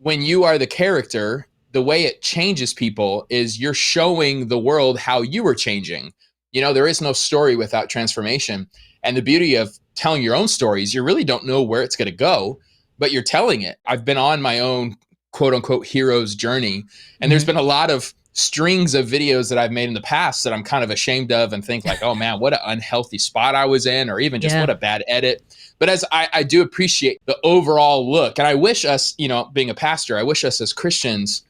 when you are the character, the way it changes people is you're showing the world how you are changing. There is no story without transformation. And the beauty of telling your own stories, you really don't know where it's going to go, but you're telling it. I've been on my own quote unquote hero's journey. And there's been a lot of strings of videos that I've made in the past that I'm kind of ashamed of and think like, oh man, what an unhealthy spot I was in, or even just what a bad edit. But as I do appreciate the overall look, and I wish us, being a pastor, I wish us as Christians,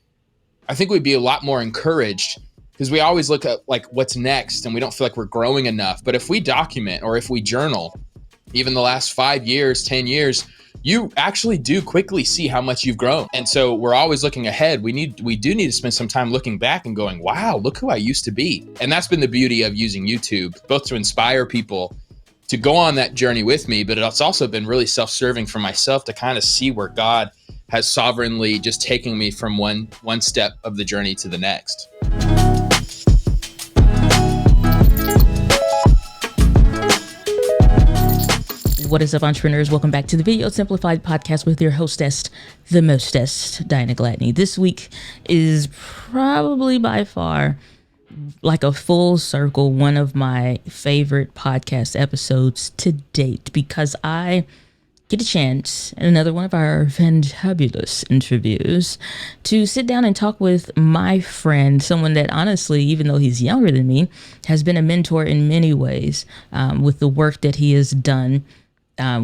I think we'd be a lot more encouraged, because we always look at like what's next and we don't feel like we're growing enough. But if we document, or if we journal, even the last 5 years, 10 years, you actually do quickly see how much you've grown. And so we're always looking ahead. We do need to spend some time looking back and going, wow, look who I used to be. And that's been the beauty of using YouTube, both to inspire people to go on that journey with me, but it's also been really self-serving for myself to kind of see where God has sovereignly just taken me from one step of the journey to the next. What is up, entrepreneurs? Welcome back to the Video Simplified podcast with your hostess, the mostest, Diana Gladney. This week is probably by far like a full circle, one of my favorite podcast episodes to date, because I get a chance in another one of our fantabulous interviews to sit down and talk with my friend, someone that honestly, even though he's younger than me, has been a mentor in many ways with the work that he has done.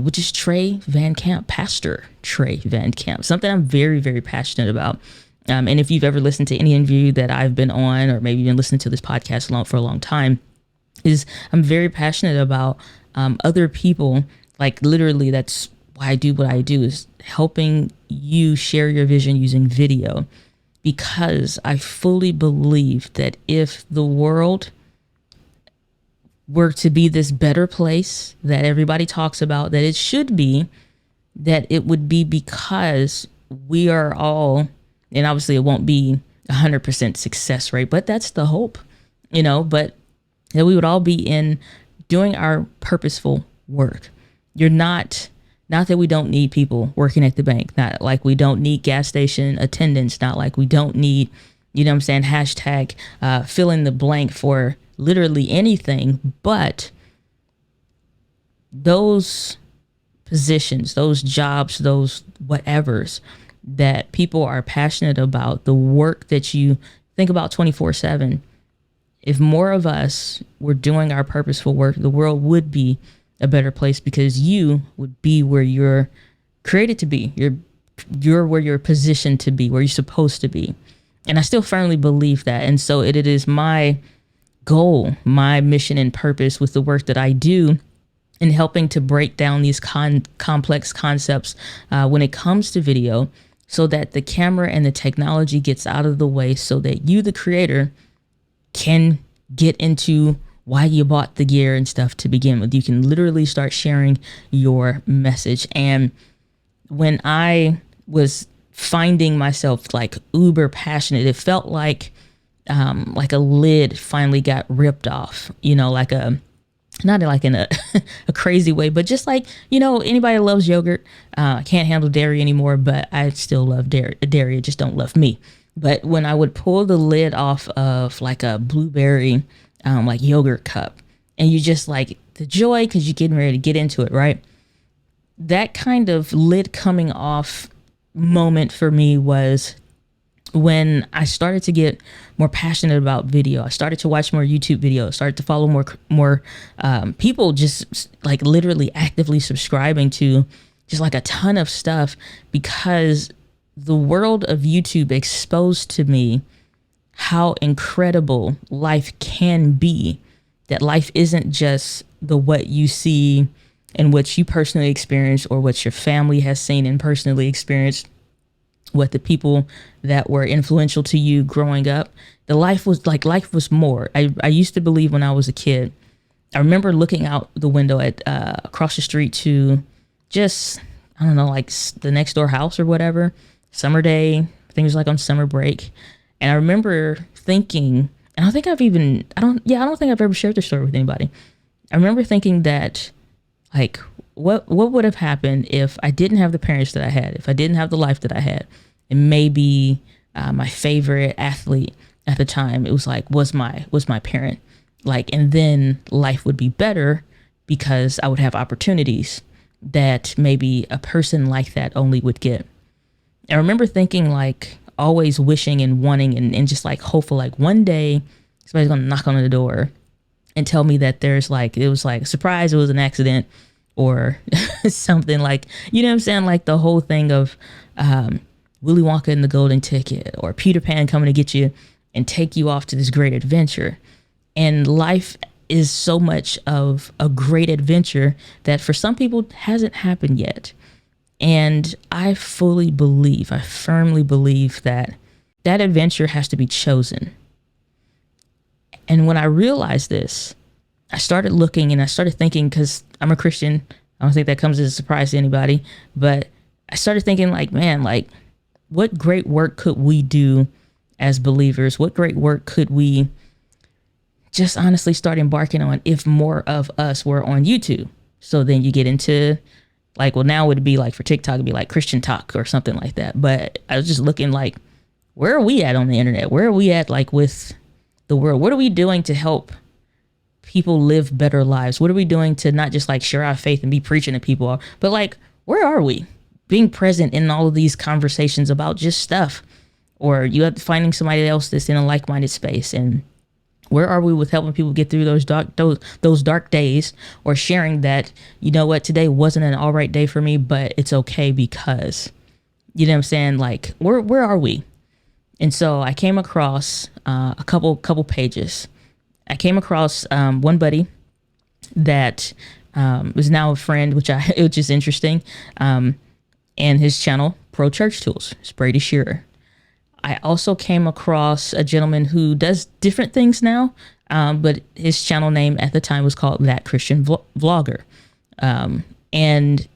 Which is Trey Van Camp, Pastor Trey Van Camp, something I'm very, very passionate about. And if you've ever listened to any interview that I've been on, or maybe been listening to this podcast for a long time, is I'm very passionate about other people. Like literally, that's why I do what I do, is helping you share your vision using video, because I fully believe that if the world were to be this better place that everybody talks about that it should be, that it would be because we are all, and obviously it won't be 100% success rate, but that's the hope, but that we would all be in doing our purposeful work. You're not that we don't need people working at the bank, not like we don't need gas station attendants, not like we don't need, hashtag fill in the blank for literally anything, but those positions, those jobs, those whatevers that people are passionate about, the work that you think about 24/7, if more of us were doing our purposeful work, the world would be a better place, because you would be where you're created to be. You're where you're positioned to be, where you're supposed to be. And I still firmly believe that. And so it is my goal, my mission and purpose with the work that I do in helping to break down these complex concepts when it comes to video, so that the camera and the technology gets out of the way, so that you, the creator, can get into why you bought the gear and stuff to begin with. You can literally start sharing your message. And when I was finding myself like uber passionate, it felt like a lid finally got ripped off, not like in a crazy way, but just like, anybody loves yogurt. I can't handle dairy anymore, but I still love dairy. It just don't love me. But when I would pull the lid off of like a blueberry, like yogurt cup, and you just like the joy, cause you're getting ready to get into it, right? That kind of lid coming off moment for me was when I started to get more passionate about video. I started to watch more YouTube videos, started to follow more people, just like literally actively subscribing to just like a ton of stuff, because the world of YouTube exposed to me how incredible life can be, that life isn't just what you see and what you personally experienced, or what your family has seen and personally experienced, what the people that were influential to you growing up. Life was more. I used to believe when I was a kid, I remember looking out the window at across the street to just, I don't know, like the next door house or whatever, summer day, I think it was like on summer break. And I remember thinking, and I don't think I've ever shared this story with anybody. I remember thinking that, like, what would have happened if I didn't have the parents that I had, if I didn't have the life that I had, And maybe my favorite athlete at the time, it was like, was my parent. Like, and then life would be better because I would have opportunities that maybe a person like that only would get. I remember thinking, like, always wishing and wanting and just like hopeful, like one day somebody's gonna knock on the door and tell me that there's like, it was like a surprise, it was an accident or something, like, you know what I'm saying? Like the whole thing of Willy Wonka and the Golden Ticket, or Peter Pan coming to get you and take you off to this great adventure. And life is so much of a great adventure that for some people hasn't happened yet. And I firmly believe that that adventure has to be chosen. And when I realized this, I started looking and I started thinking, because I'm a Christian, I don't think that comes as a surprise to anybody, but I started thinking, like, man, like, what great work could we do as believers? What great work could we just honestly start embarking on if more of us were on YouTube? So then you get into, like, well, now it would be like, for TikTok, it'd be like Christian talk or something like that. But I was just looking, like, where are we at on the internet? Where are we at, like, with the world? What are we doing to help people live better lives? What are we doing to not just like share our faith and be preaching to people, but like, where are we being present in all of these conversations about just stuff? Or you have finding somebody else that's in a like-minded space, and where are we with helping people get through those dark days, or sharing that, you know what, today wasn't an all right day for me, but it's okay because, you know what I'm saying? Like, where are we? And so I came across a couple pages. I came across one buddy that is now a friend, which is interesting, and his channel, Pro Church Tools. It's Brady Shearer. I also came across a gentleman who does different things now, but his channel name at the time was called That Christian Vlogger. And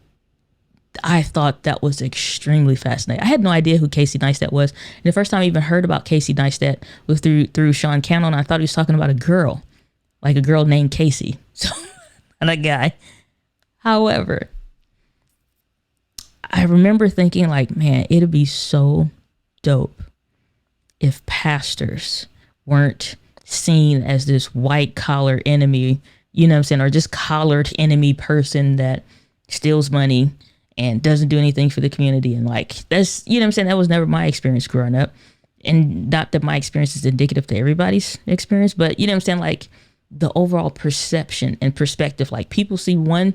I thought that was extremely fascinating. I had no idea who Casey Neistat was. And the first time I even heard about Casey Neistat was through Sean Cannon. I thought he was talking about a girl, like a girl named Casey. So, not a guy. However, I remember thinking, like, man, it'd be so dope if pastors weren't seen as this white collar enemy, you know what I'm saying, or just collared enemy person that steals money and doesn't do anything for the community. And like, that's, you know what I'm saying, that was never my experience growing up. And not that my experience is indicative to everybody's experience, but you know what I'm saying, like the overall perception and perspective, like people see, one,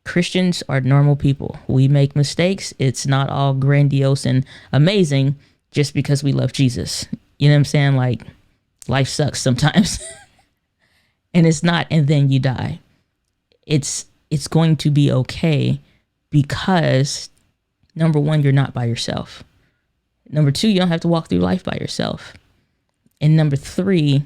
Christians are normal people. We make mistakes. It's not all grandiose and amazing just because we love Jesus. You know what I'm saying? Like, life sucks sometimes. And it's not, and then you die. It's going to be okay because, number one, you're not by yourself. Number two, you don't have to walk through life by yourself. And number three,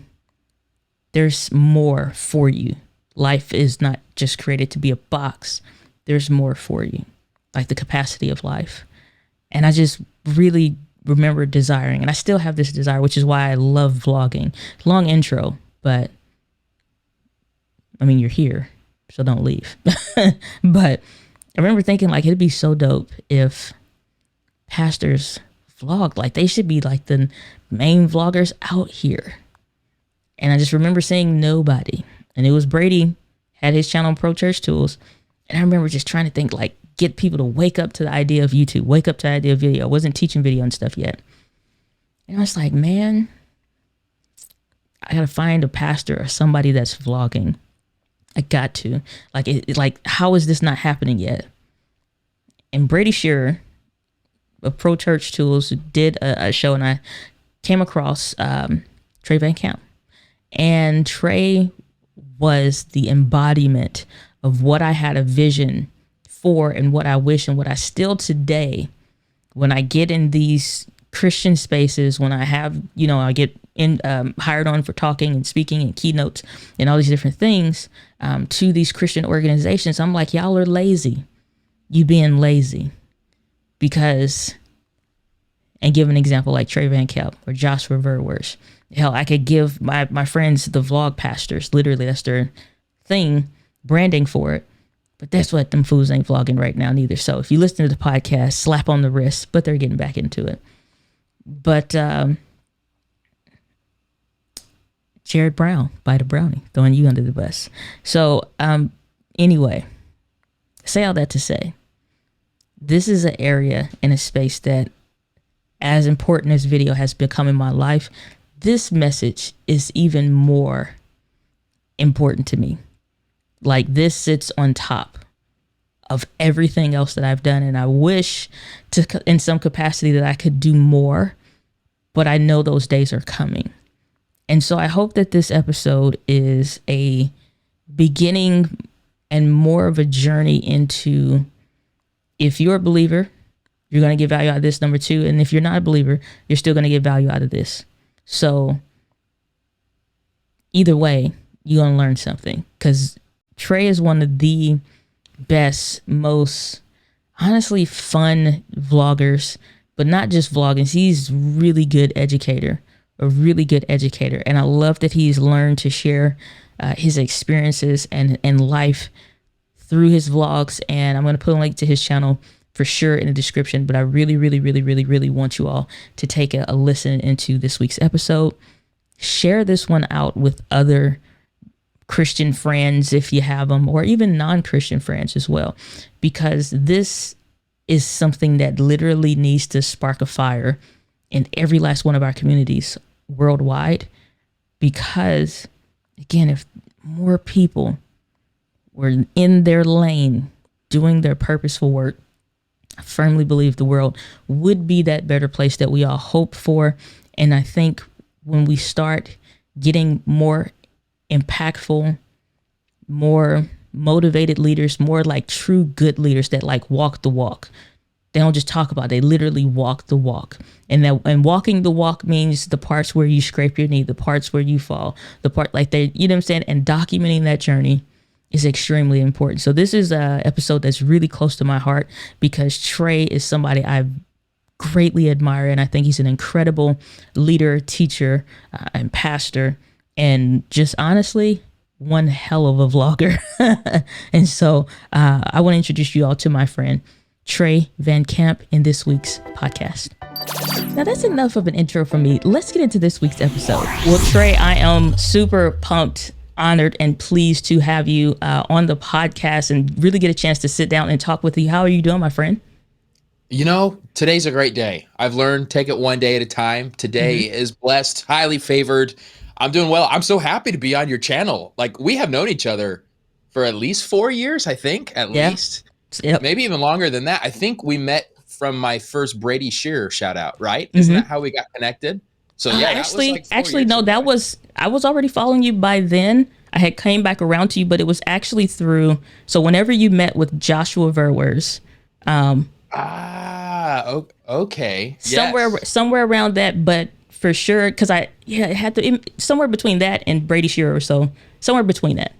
there's more for you. Life is not just created to be a box. There's more for you, like the capacity of life. And I just really remember desiring, and I still have this desire, which is why I love vlogging. Long intro, but I mean, you're here, so don't leave. But I remember thinking, like, it'd be so dope if pastors vlogged. Like, they should be like the main vloggers out here. And I just remember seeing nobody. And it was Brady had his channel on Pro Church Tools. And I remember just trying to think, like, get people to wake up to the idea of YouTube, wake up to the idea of video. I wasn't teaching video and stuff yet. And I was like, man, I got to find a pastor or somebody that's vlogging. I got to. Like, how is this not happening yet? And Brady Shearer of Pro Church Tools did a show, and I came across Trey Van Camp. And Trey was the embodiment of what I had a vision for, and what I wish, and what I still today, when I get in these Christian spaces, when I have, you know, I get in hired on for talking and speaking and keynotes and all these different things to these Christian organizations, I'm like, y'all are lazy. You being lazy. Because, and give an example like Trey Van Camp or Joshua Verwersh. Hell, I could give my friends, the vlog pastors, literally that's their thing, branding for it. But that's what them fools ain't vlogging right now neither. So if you listen to the podcast, slap on the wrist, but they're getting back into it. But Jared Brown, by the brownie, throwing you under the bus. So anyway, say all that to say, this is an area in a space that, as important as video has become in my life, this message is even more important to me. Like, this sits on top of everything else that I've done. And I wish to, in some capacity, that I could do more, but I know those days are coming. And so I hope that this episode is a beginning and more of a journey into, if you're a believer, you're going to get value out of this, number two. And if you're not a believer, you're still going to get value out of this. So either way, you're going to learn something, because Trey is one of the best, most honestly fun vloggers, but not just vlogging. He's really good educator, a really good educator. And I love that he's learned to share his experiences and life through his vlogs. And I'm going to put a link to his channel for sure in the description. But I really, really, really, really, really want you all to take a listen into this week's episode. Share this one out with other Christian friends if you have them, or even non-Christian friends as well, because this is something that literally needs to spark a fire in every last one of our communities worldwide. Because again, if more people were in their lane doing their purposeful work, I firmly believe the world would be that better place that we all hope for. And I think when we start getting more impactful, more motivated leaders, more like true good leaders that like walk the walk. They don't just talk about it, they literally walk the walk. And walking the walk means the parts where you scrape your knee, the parts where you fall, the part like they, you know what I'm saying? And documenting that journey is extremely important. So this is a episode that's really close to my heart, because Trey is somebody I greatly admire. And I think he's an incredible leader, teacher, and pastor. And just honestly, one hell of a vlogger. And so I want to introduce you all to my friend, Trey Van Camp, in this week's podcast. Now that's enough of an intro from me. Let's get into this week's episode. Well, Trey, I am super pumped, honored, and pleased to have you on the podcast and really get a chance to sit down and talk with you. How are you doing, my friend? You know, today's a great day. I've learned take it one day at a time. Today is blessed, highly favored. I'm doing well. I'm so happy to be on your channel. Like, we have known each other for at least 4 years, I think, at least. Yep. Maybe even longer than that. I think we met from my first Brady Shearer shout out, right? Isn't that how we got connected? So yeah, actually, no, that was, I was already following you by then. I had came back around to you, but it was actually through, so whenever you met with Joshua Verwers, okay. Somewhere around that, but for sure, because it had to, somewhere between that and Brady Shearer, so somewhere between that.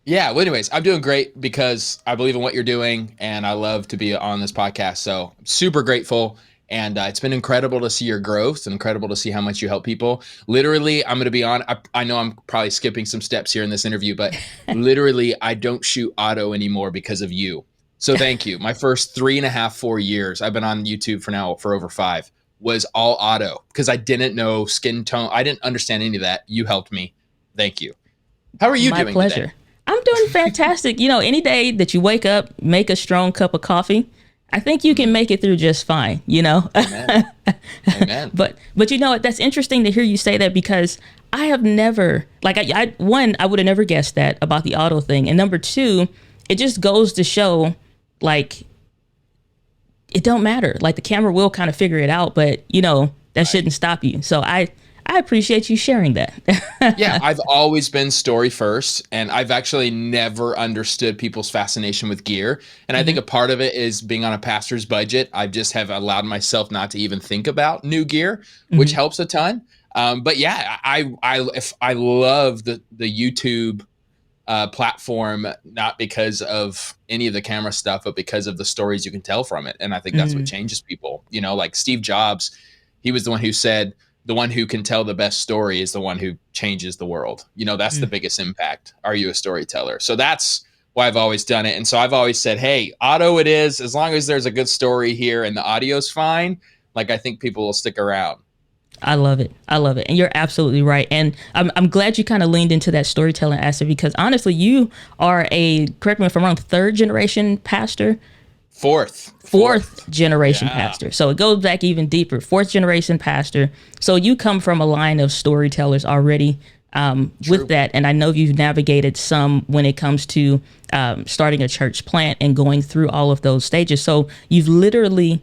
Yeah, well, anyways, I'm doing great because I believe in what you're doing, and I love to be on this podcast. So I'm super grateful, and it's been incredible to see your growth and incredible to see how much you help people. Literally, I'm going to be on, I know I'm probably skipping some steps here in this interview, but literally, I don't shoot auto anymore because of you. So thank you. My first 3.5, 4 years, I've been on YouTube for over 5, was all auto because I didn't know skin tone. I didn't understand any of that. You helped me. Thank you. How are you doing? My pleasure. Today? I'm doing fantastic. You know, any day that you wake up, make a strong cup of coffee, I think you can make it through just fine, you know? Amen. Amen. But you know what? That's interesting to hear you say that, because I have never, like, I would have never guessed that about the auto thing. And number two, it just goes to show, like, it don't matter. Like, the camera will kind of figure it out, but, you know, that shouldn't stop you. So I appreciate you sharing that. Yeah, I've always been story first, and I've actually never understood people's fascination with gear. And I think a part of it is being on a pastor's budget. I just have allowed myself not to even think about new gear, which helps a ton. But yeah, I love the YouTube platform, not because of any of the camera stuff, but because of the stories you can tell from it. And I think that's what changes people. You know, like Steve Jobs, he was the one who said, the one who can tell the best story is the one who changes the world. You know, that's the biggest impact. Are you a storyteller? So that's why I've always done it. And so I've always said, hey, auto it is, as long as there's a good story here and the audio's fine, like, I think people will stick around. I love it. I love it. And you're absolutely right. And I'm glad you kind of leaned into that storytelling aspect because honestly, you are correct me if I'm wrong, third generation pastor. Fourth generation Yeah. pastor. So it goes back even deeper. Fourth generation pastor. So you come from a line of storytellers already with that. And I know you've navigated some when it comes to starting a church plant and going through all of those stages. So you've literally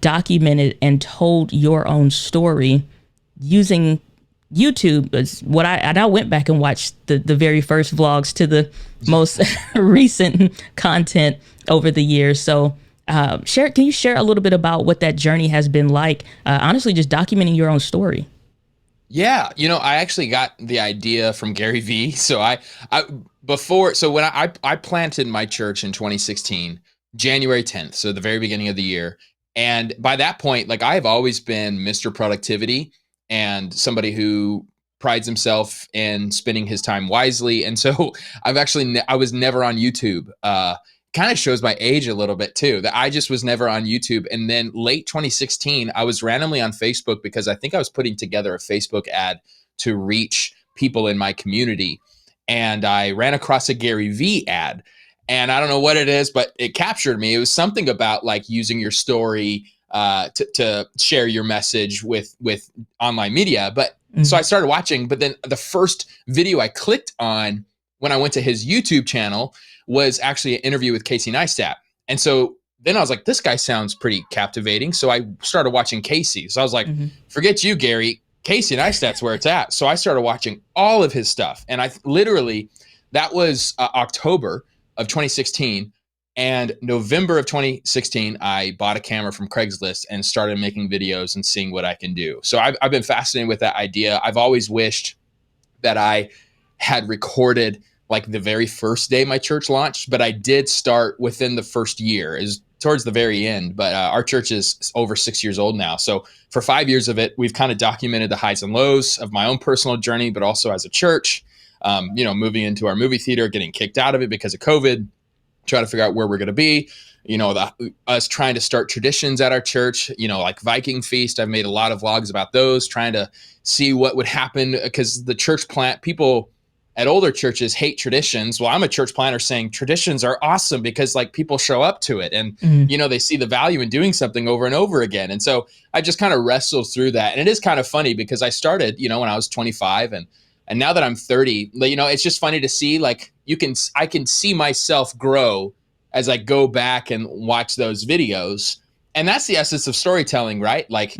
documented and told your own story using YouTube. Is what I went back and watched the very first vlogs to the most recent content over the years. So can you share a little bit about what that journey has been like? Honestly, just documenting your own story. Yeah, I actually got the idea from Gary Vee. So when I planted my church in 2016, January 10th, so the very beginning of the year. And by that point, like I've always been Mr. Productivity and somebody who prides himself in spending his time wisely. And so I was never on YouTube. Kind of shows my age a little bit too, that I just was never on YouTube. And then late 2016, I was randomly on Facebook because I think I was putting together a Facebook ad to reach people in my community. And I ran across a Gary Vee ad. And I don't know what it is, but it captured me. It was something about like using your story to share your message with online media. But so I started watching, but then the first video I clicked on when I went to his YouTube channel was actually an interview with Casey Neistat. And so then I was like, this guy sounds pretty captivating. So I started watching Casey. So I was like, forget you, Gary. Casey Neistat's where it's at. So I started watching all of his stuff. And that was October of 2016. And November of 2016, I bought a camera from Craigslist and started making videos and seeing what I can do. So I've been fascinated with that idea. I've always wished that I had recorded like the very first day my church launched, but I did start within the first year, is towards the very end. But our church is over 6 years old now. So for 5 years of it, we've kind of documented the highs and lows of my own personal journey, but also as a church, moving into our movie theater, getting kicked out of it because of COVID, trying to figure out where we're going to be, us trying to start traditions at our church, like Viking Feast. I've made a lot of vlogs about those, trying to see what would happen because the church plant, people at older churches hate traditions. Well, I'm a church planter saying traditions are awesome because like people show up to it and, they see the value in doing something over and over again. And so I just kind of wrestled through that. And it is kind of funny because I started, when I was 25 and now that I'm 30, it's just funny to see like I can see myself grow as I go back and watch those videos. And that's the essence of storytelling, right? Like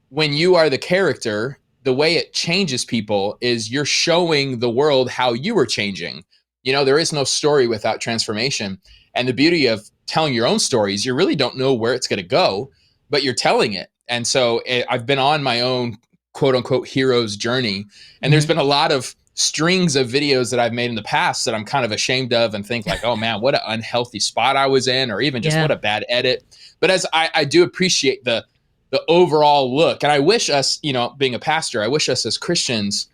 when you are the character, the way it changes people is you're showing the world how you were changing. There is no story without transformation. And the beauty of telling your own stories, you really don't know where it's going to go, but you're telling it. And so I've been on my own quote unquote hero's journey. And there's been a lot of strings of videos that I've made in the past that I'm kind of ashamed of and think like, oh man, what an unhealthy spot I was in, or even just what a bad edit. But as I do appreciate the overall look. And I wish us, being a pastor, I wish us as Christians,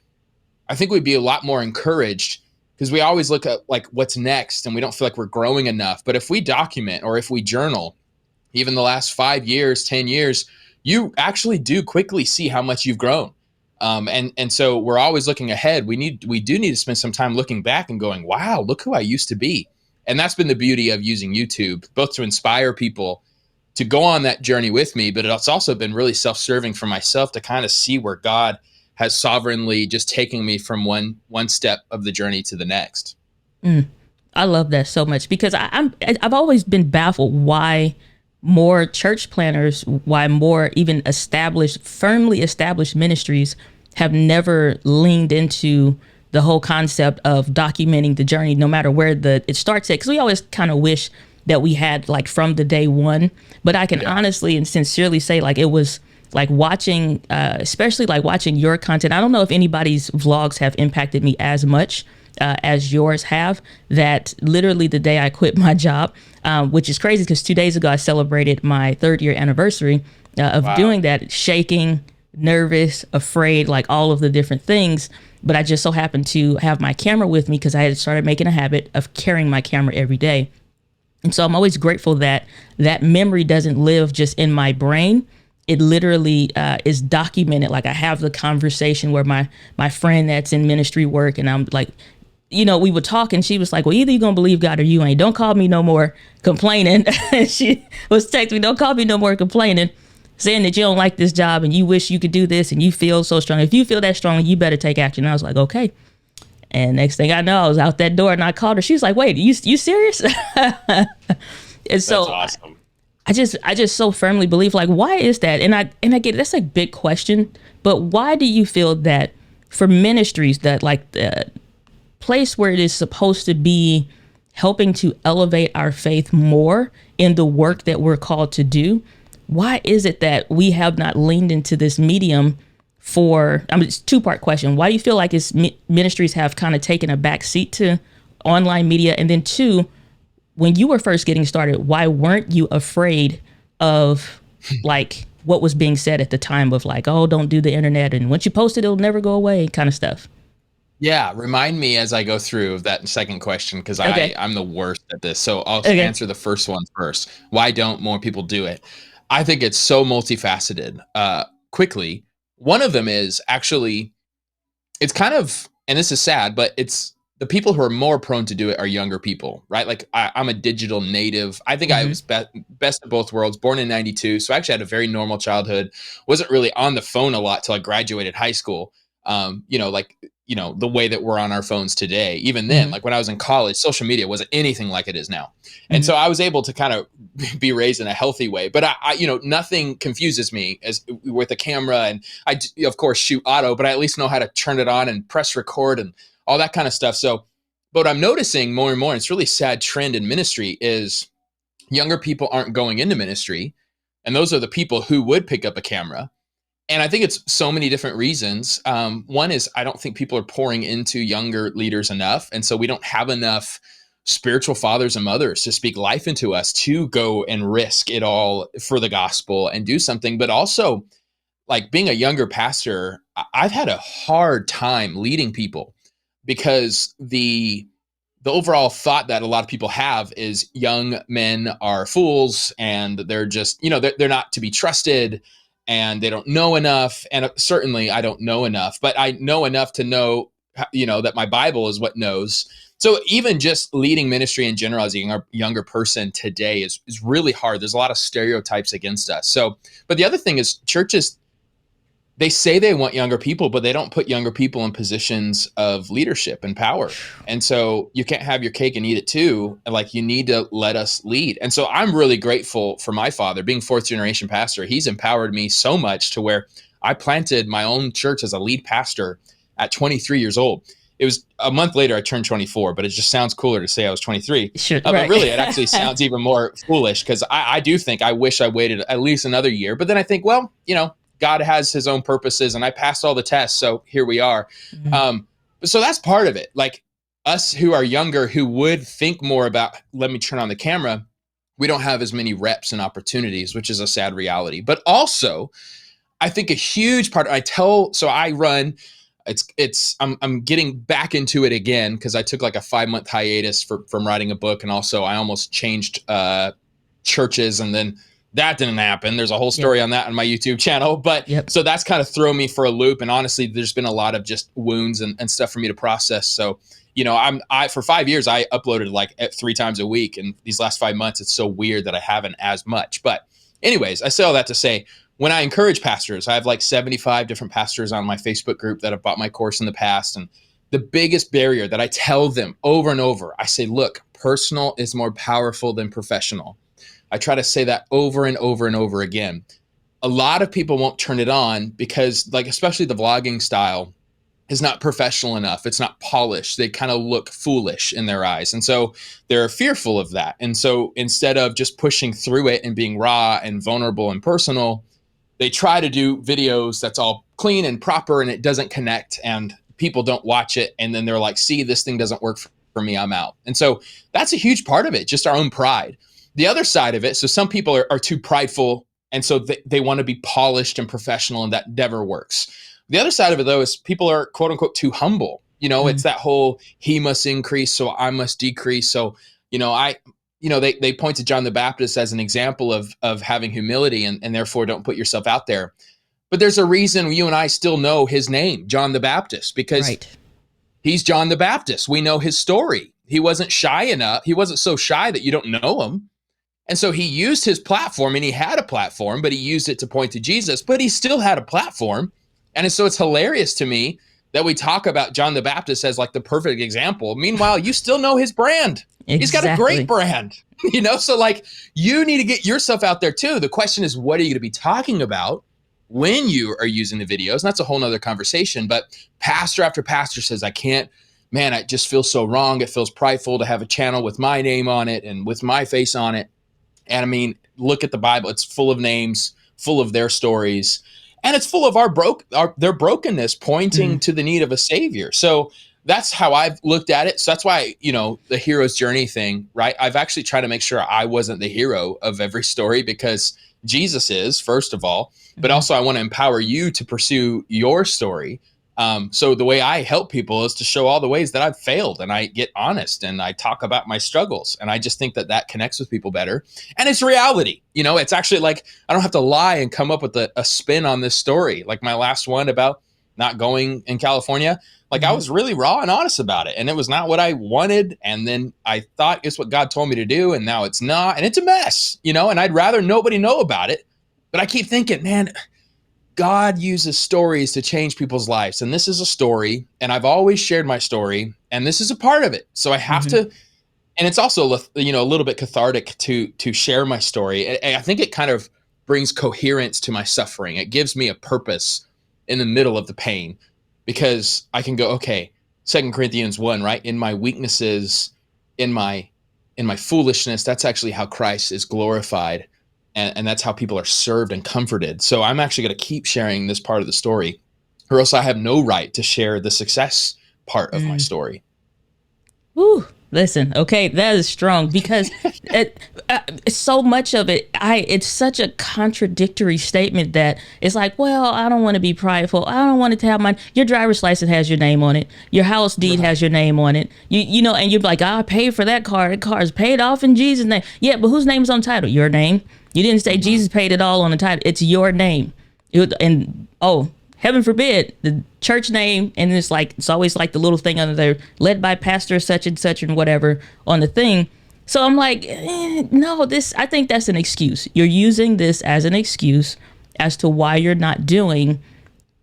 I think we'd be a lot more encouraged because we always look at like what's next and we don't feel like we're growing enough. But if we document or if we journal, even the last 5 years, 10 years, you actually do quickly see how much you've grown. And so we're always looking ahead. We do need to spend some time looking back and going, wow, look who I used to be. And that's been the beauty of using YouTube, both to inspire people to go on that journey with me, but it's also been really self-serving for myself to kind of see where God has sovereignly just taken me from one step of the journey to the next. I love that so much because I've always been baffled why more church planners, why more even firmly established ministries have never leaned into the whole concept of documenting the journey, no matter where it starts at. Because we always kind of wish that we had like from the day one, but I can honestly and sincerely say like it was like watching, especially like watching your content. I don't know if anybody's vlogs have impacted me as much as yours have, that literally the day I quit my job, which is crazy because 2 days ago I celebrated my 3rd year anniversary of doing that, shaking, nervous, afraid, like all of the different things. But I just so happened to have my camera with me because I had started making a habit of carrying my camera every day. And so I'm always grateful that that memory doesn't live just in my brain, it literally is documented. Like, I have the conversation where my friend that's in ministry work, and I'm like, we would talk, and she was like, well, either you're gonna believe God or you ain't. Don't call me no more complaining. She was texting me, don't call me no more complaining, saying that you don't like this job and you wish you could do this and you feel so strong. If you feel that strong, you better take action. And I was like, okay. And next thing I know, I was out that door and I called her. She was like, wait, you serious? And so That's awesome. I just so firmly believe, like, why is that? And I get it, that's a big question, but why do you feel that for ministries, that like the place where it is supposed to be helping to elevate our faith more in the work that we're called to do, why is it that we have not leaned into this medium for, it's a two-part question. Why do you feel like ministries have kind of taken a back seat to online media? And then two, when you were first getting started, why weren't you afraid of like what was being said at the time of like, oh, don't do the internet, and once you post it, it'll never go away, kind of stuff? Yeah, remind me as I go through that second question, because Okay. I'm the worst at this. So I'll Okay. answer the first one first. Why don't more people do it? I think it's so multifaceted. Quickly, one of them is actually, it's kind of, and this is sad, but it's the people who are more prone to do it are younger people, right? Like I'm a digital native. I think I Mm-hmm. was best of both worlds, born in 92. So I actually had a very normal childhood. Wasn't really on the phone a lot till I graduated high school. The way that we're on our phones today. Even then, Mm-hmm. like when I was in college, social media wasn't anything like it is now. And Mm-hmm. so I was able to kind of be raised in a healthy way, but nothing confuses me as with a camera, and I, of course, shoot auto, but I at least know how to turn it on and press record and all that kind of stuff. So, but I'm noticing more and more, and it's really sad trend in ministry is younger people aren't going into ministry. And those are the people who would pick up a camera. And I think it's so many different reasons. One is I don't think people are pouring into younger leaders enough. And so we don't have enough spiritual fathers and mothers to speak life into us to go and risk it all for the gospel and do something. But also, like being a younger pastor, I've had a hard time leading people because the overall thought that a lot of people have is young men are fools and they're just, they're not to be trusted and they don't know enough. And certainly I don't know enough, but I know enough to know, that my Bible is what knows. So even just leading ministry in general as a younger person today is really hard. There's a lot of stereotypes against us. So, but the other thing is churches, they say they want younger people, but they don't put younger people in positions of leadership and power. And so you can't have your cake and eat it too. Like you need to let us lead. And so I'm really grateful for my father being fourth generation pastor. He's empowered me so much to where I planted my own church as a lead pastor at 23 years old. It was a month later I turned 24, but it just sounds cooler to say I was 23. Sure. But Right. really, it actually sounds even more foolish because I do think I wish I waited at least another year. But then I think, well, God has his own purposes and I passed all the tests. So here we are. Mm-hmm. So that's part of it. Like us who are younger, who would think more about, let me turn on the camera. We don't have as many reps and opportunities, which is a sad reality. But also I think a huge part I run, I'm getting back into it again because I took like a 5-month hiatus from writing a book. And also I almost changed churches and then that didn't happen. There's a whole story on that on my YouTube channel. But so that's kind of thrown me for a loop. And honestly, there's been a lot of just wounds and stuff for me to process. So, I for 5 years, I uploaded like 3 times a week. And these last 5 months, it's so weird that I haven't as much. But anyways, I say all that to say, when I encourage pastors, I have like 75 different pastors on my Facebook group that have bought my course in the past. And the biggest barrier that I tell them over and over, I say, look, personal is more powerful than professional. I try to say that over and over and over again. A lot of people won't turn it on because, like, especially the vlogging style is not professional enough. It's not polished. They kind of look foolish in their eyes. And so they're fearful of that. And so instead of just pushing through it and being raw and vulnerable and personal, they try to do videos that's all clean and proper and it doesn't connect and people don't watch it. And then they're like, see, this thing doesn't work for me. I'm out. And so that's a huge part of it, just our own pride. The other side of it, so some people are too prideful, and so they want to be polished and professional, and that never works. The other side of it, though, is people are, quote unquote, too humble. It's that whole, he must increase, so I must decrease. So, they point to John the Baptist as an example of having humility and therefore don't put yourself out there. But there's a reason you and I still know his name, John the Baptist, because Right. he's John the Baptist. We know his story. He wasn't shy enough. He wasn't so shy that you don't know him. And so he used his platform, and he had a platform, but he used it to point to Jesus, but he still had a platform. And so it's hilarious to me that we talk about John the Baptist as like the perfect example. Meanwhile, you still know his brand. Exactly. He's got a great brand, so like you need to get yourself out there too. The question is, what are you going to be talking about when you are using the videos? And that's a whole nother conversation. But pastor after pastor says, man, it just feels so wrong. It feels prideful to have a channel with my name on it and with my face on it. And I mean, look at the Bible. It's full of names, full of their stories, and it's full of their brokenness, pointing to the need of a savior. So that's how I've looked at it. So that's why, the hero's journey thing, right? I've actually tried to make sure I wasn't the hero of every story, because Jesus is, first of all, but also I want to empower you to pursue your story. So the way I help people is to show all the ways that I've failed, and I get honest and I talk about my struggles. And I just think that connects with people better. And it's reality. It's actually like, I don't have to lie and come up with a spin on this story. Like my last one about not going in California, like I was really raw and honest about it, and it was not what I wanted. And then I thought it's what God told me to do, and now it's not, and it's a mess, and I'd rather nobody know about it. But I keep thinking, man, God uses stories to change people's lives. And this is a story, and I've always shared my story, and this is a part of it. So I have to, and it's also, a little bit cathartic to share my story. And I think it kind of brings coherence to my suffering. It gives me a purpose in the middle of the pain, because I can go, okay, 2 Corinthians 1, right? In my weaknesses, in my foolishness, that's actually how Christ is glorified. And that's how people are served and comforted. So I'm actually going to keep sharing this part of the story, or else I have no right to share the success part of my story. Woo. Listen, okay, that is strong, because so much of it, it's such a contradictory statement that it's like, well, I don't want to be prideful. I don't want it to have your driver's license has your name on it. Your house deed has your name on it. And you're like, I paid for that car. That car is paid off in Jesus' name. Yeah, but whose name is on the title? Your name. You didn't say Jesus paid it all on the title. It's your name. Heaven forbid, the church name, and it's always like the little thing under there, led by pastor such and such and whatever on the thing. So I'm like, no, I think that's an excuse. You're using this as an excuse as to why you're not doing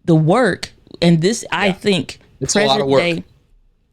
the work. And this, I think, it's a lot of work.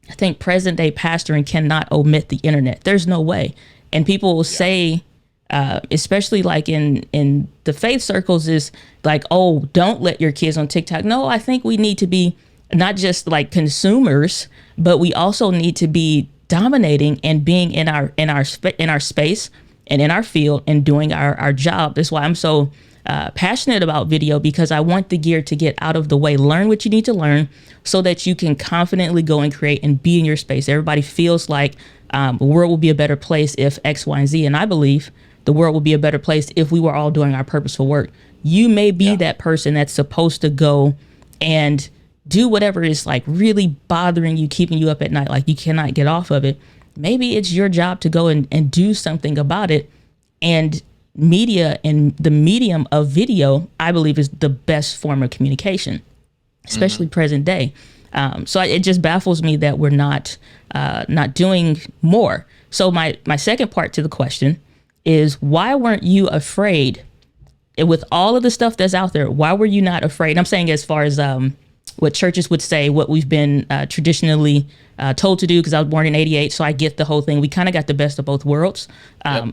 I think present day pastoring cannot omit the internet. There's no way. And people will say, especially like in the faith circles, is like, oh, don't let your kids on TikTok. No, I think we need to be not just like consumers, but we also need to be dominating and being in our space and in our field and doing our job. That's why I'm so passionate about video, because I want the gear to get out of the way. Learn what you need to learn so that you can confidently go and create and be in your space. Everybody feels like the world will be a better place if X, Y, and Z. And I believe the world will be a better place if we were all doing our purposeful work. You may be that person that's supposed to go and do whatever is like really bothering you, keeping you up at night, like you cannot get off of it. Maybe it's your job to go and do something about it. And media and the medium of video, I believe, is the best form of communication, especially present day. So it just baffles me that we're not doing more. So my second part to the question is, why weren't you afraid with all of the stuff that's out there? Why were you not afraid? I'm saying as far as what churches would say, what we've been traditionally told to do, because I was born in '88, so I get the whole thing. We kind of got the best of both worlds.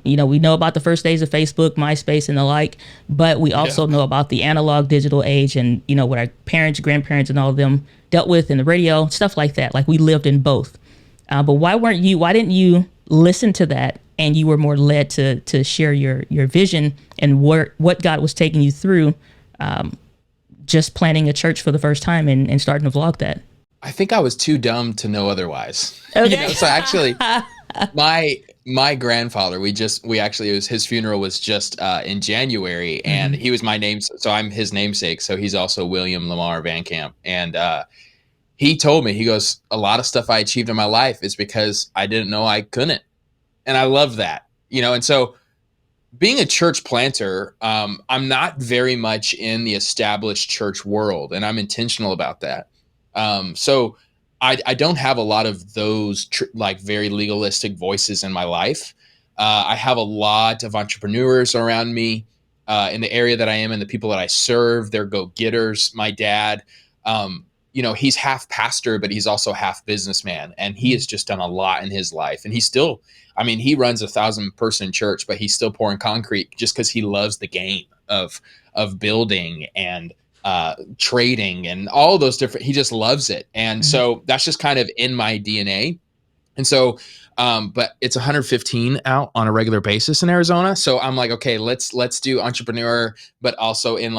We know about the first days of Facebook, MySpace, and the like, but we also know about the analog digital age and, what our parents, grandparents, and all of them dealt with in the radio, stuff like that. Like we lived in both. But why didn't you listen to that, and you were more led to share your vision and what God was taking you through, just planning a church for the first time and starting to vlog that? I think I was too dumb to know otherwise. Okay. So actually, my grandfather, his funeral was just in January, and he was my name, so I'm his namesake. So he's also William Lamar Van Camp, and he told me, he goes, a lot of stuff I achieved in my life is because I didn't know I couldn't. And I love that. And so being a church planter, I'm not very much in the established church world, and I'm intentional about that. So I don't have a lot of those like very legalistic voices in my life. I have a lot of entrepreneurs around me in the area that I am, and the people that I serve. They're go-getters. My dad, he's half pastor, but he's also half businessman, and he has just done a lot in his life. And he's still, he runs a 1,000-person church, but he's still pouring concrete just because he loves the game of building and trading and all those different. He just loves it, and so that's just kind of in my DNA. And so, but it's 115 out on a regular basis in Arizona. So I'm like, okay, let's do entrepreneur, but also in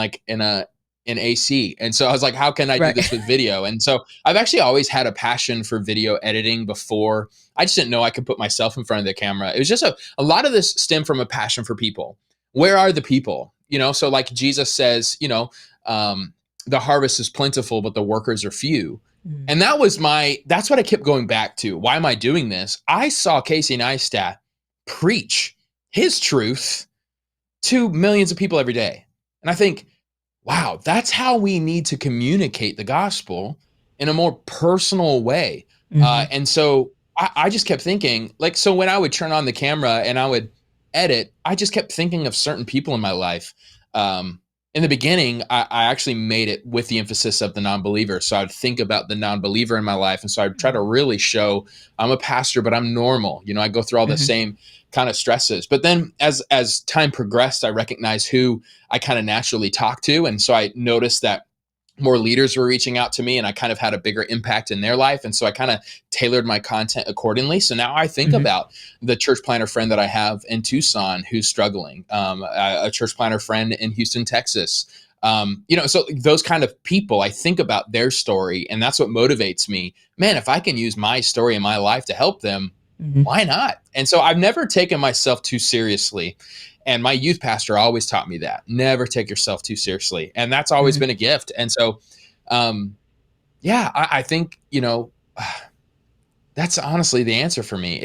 AC. And so I was like, how can I do this with video? And so I've actually always had a passion for video editing before. I just didn't know I could put myself in front of the camera. It was just a lot of this stemmed from a passion for people. Where are the people? So like Jesus says, the harvest is plentiful, but the workers are few. And that's what I kept going back to. Why am I doing this? I saw Casey Neistat preach his truth to millions of people every day. And I think, wow, that's how we need to communicate the gospel in a more personal way. And so I just kept thinking, so when I would turn on the camera and I would edit, I just kept thinking of certain people in my life. In the beginning, I actually made it with the emphasis of the non-believer. So I'd think about the non-believer in my life. And so I'd try to really show I'm a pastor, but I'm normal. I go through all the same kind of stresses. But then as time progressed, I recognized who I kind of naturally talk to. And so I noticed that more leaders were reaching out to me, and I kind of had a bigger impact in their life. And so I kind of tailored my content accordingly. So now I think about the church planter friend that I have in Tucson who's struggling, a church planter friend in Houston, Texas. So those kind of people, I think about their story, and that's what motivates me. Man, if I can use my story in my life to help them, why not? And so I've never taken myself too seriously. And my youth pastor always taught me that. Never take yourself too seriously. And that's always been a gift. And so, I think, that's honestly the answer for me.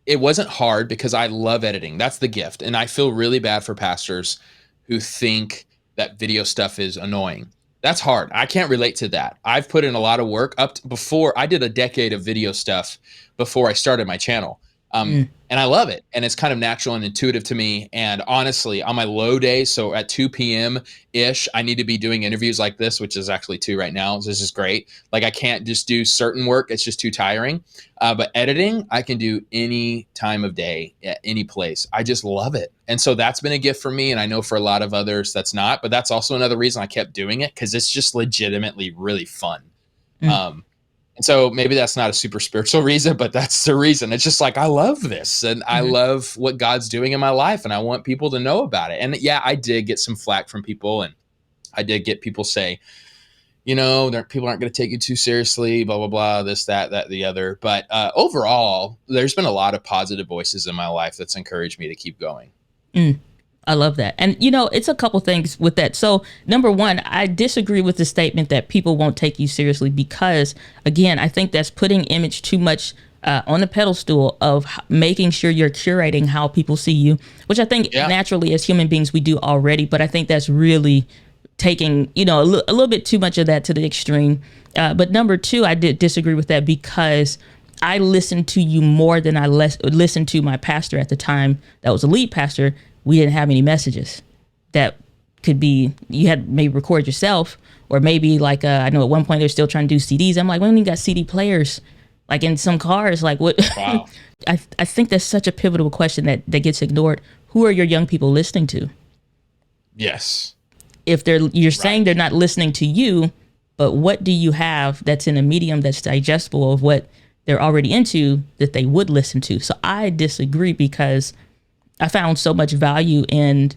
It wasn't hard because I love editing. That's the gift. And I feel really bad for pastors who think that video stuff is annoying. That's hard. I can't relate to that. I've put in a lot of work before. I did a decade of video stuff before I started my channel. And I love it. And it's kind of natural and intuitive to me. And honestly, on my low days, so at 2 p.m.-ish, I need to be doing interviews like this, which is actually 2 right now. This is great. Like I can't just do certain work. It's just too tiring. But editing, I can do any time of day, at any place. I just love it. And so that's been a gift for me. And I know for a lot of others, that's not. But that's also another reason I kept doing it, because it's just legitimately really fun. And so maybe that's not a super spiritual reason, but that's the reason. It's just like, I love this, and I love what God's doing in my life, and I want people to know about it. And yeah, I did get some flack from people, and I did get people say, people aren't going to take you too seriously, blah, blah, blah, this, that, the other. But overall, there's been a lot of positive voices in my life that's encouraged me to keep going. I love that. And, it's a couple things with that. So number one, I disagree with the statement that people won't take you seriously, because, again, I think that's putting image too much on the pedestal of making sure you're curating how people see you, which I think naturally as human beings we do already. But I think that's really taking, a little bit too much of that to the extreme. But number two, I did disagree with that, because I listened to you more than I listened to my pastor at the time that was a lead pastor. We didn't have any messages that could be, you had maybe record yourself, or maybe like, I know at one point they're still trying to do CDs. I'm like, when you got CD players, like in some cars, like what? Wow. I think that's such a pivotal question that gets ignored. Who are your young people listening to? Yes. If you're saying they're not listening to you, but what do you have that's in a medium that's digestible of what they're already into that they would listen to? So I disagree, because I found so much value in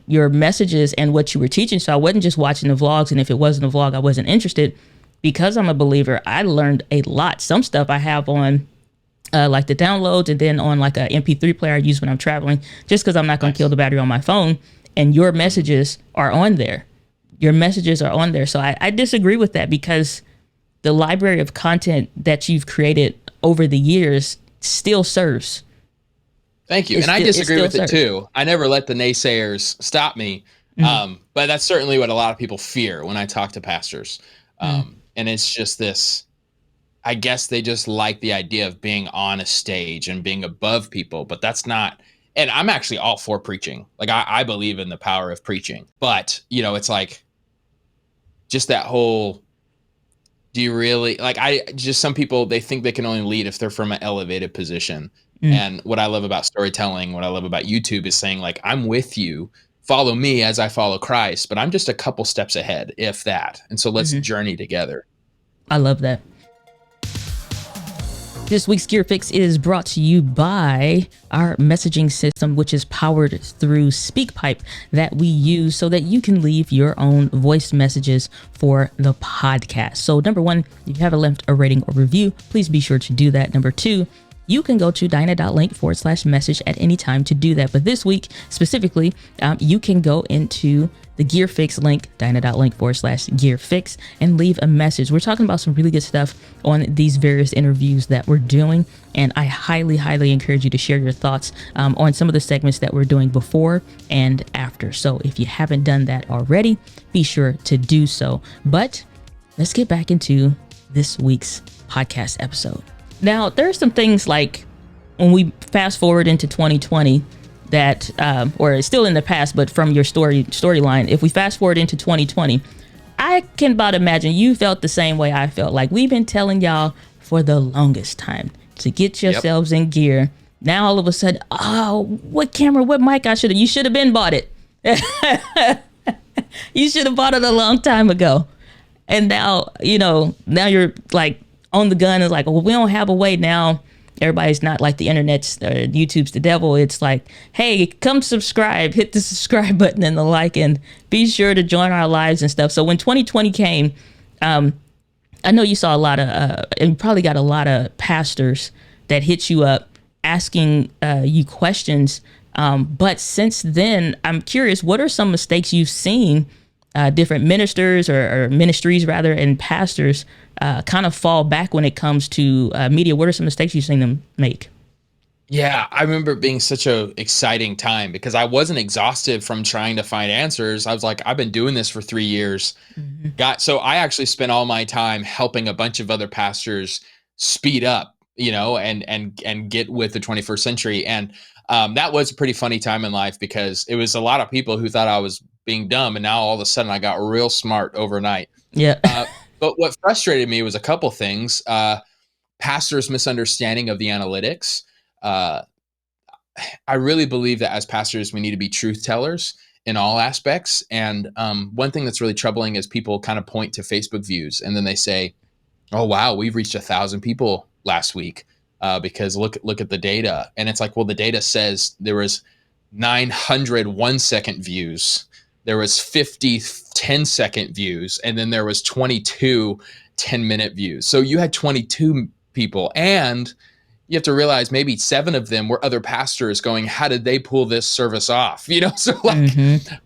your messages and what you were teaching. So I wasn't just watching the vlogs, and if it wasn't a vlog, I wasn't interested. Because I'm a believer, I learned a lot. Some stuff I have on like the downloads, and then on like a MP3 player I use when I'm traveling, just because I'm not going to kill the battery on my phone. And your messages are on there. So I disagree with that, because the library of content that you've created over the years still serves. Thank you. It And I still it disagree still with it serves. too. I never let the naysayers stop me. Mhm. But that's certainly what a lot of people fear when I talk to pastors. Mm. And it's just this, I guess they just like the idea of being on a stage and being above people, but that's not. And I'm actually all for preaching. Like I believe in the power of preaching, but it's like just that whole, do you really like, I just, some people, they think they can only lead if they're from an elevated position. Mm. And what I love about storytelling, what I love about YouTube is saying, like, I'm with you, follow me as I follow Christ, but I'm just a couple steps ahead, if that. And so let's Mhm. journey together. I love that. This week's Gear Fix is brought to you by our messaging system, which is powered through SpeakPipe, that we use so that you can leave your own voice messages for the podcast. So number one, if you haven't left a rating or review, please be sure to do that. Number two, you can go to dyna.link/message at any time to do that. But this week specifically, you can go into the Gear Fix link, dyna.link/Gear Fix, and leave a message. We're talking about some really good stuff on these various interviews that we're doing. And I highly, highly encourage you to share your thoughts on some of the segments that we're doing before and after. So if you haven't done that already, be sure to do so. But let's get back into this week's podcast episode. Now, there are some things like when we fast forward into 2020 that, or it's still in the past, but from your storyline, if we fast forward into 2020, I can about imagine you felt the same way I felt. Like, we've been telling y'all for the longest time to get yourselves in gear. Now, all of a sudden, oh, what camera, what mic you should have been bought it. You should have bought it a long time ago. And now, now you're like on the gun. Is like, well, we don't have a way now. Everybody's not like the internet's, YouTube's the devil. It's like, hey, come subscribe, hit the subscribe button and the like, and be sure to join our lives and stuff. So when 2020 came, I know you saw a lot of, and you probably got a lot of pastors that hit you up asking you questions. But since then, I'm curious, what are some mistakes you've seen different ministers or ministries rather, and pastors kind of fall back when it comes to media? What are some mistakes you've seen them make? Yeah, I remember it being such a exciting time because I wasn't exhausted from trying to find answers. I was like, I've been doing this for 3 years. So I actually spent all my time helping a bunch of other pastors speed up, and get with the 21st century. And that was a pretty funny time in life because it was a lot of people who thought I was being dumb, and now all of a sudden I got real smart overnight. Yeah. But what frustrated me was a couple things. Pastors' misunderstanding of the analytics. Uh, I really believe that as pastors, we need to be truth tellers in all aspects. And one thing that's really troubling is people kind of point to Facebook views and then they say, "Oh wow, we've reached 1,000 people last week because look at the data." And it's like, well, the data says there was 900 1-second views, there was 50 10-second views, and then there was 22 10-minute views. So you had 22 people, and you have to realize maybe 7 of them were other pastors going, how did they pull this service off? So like,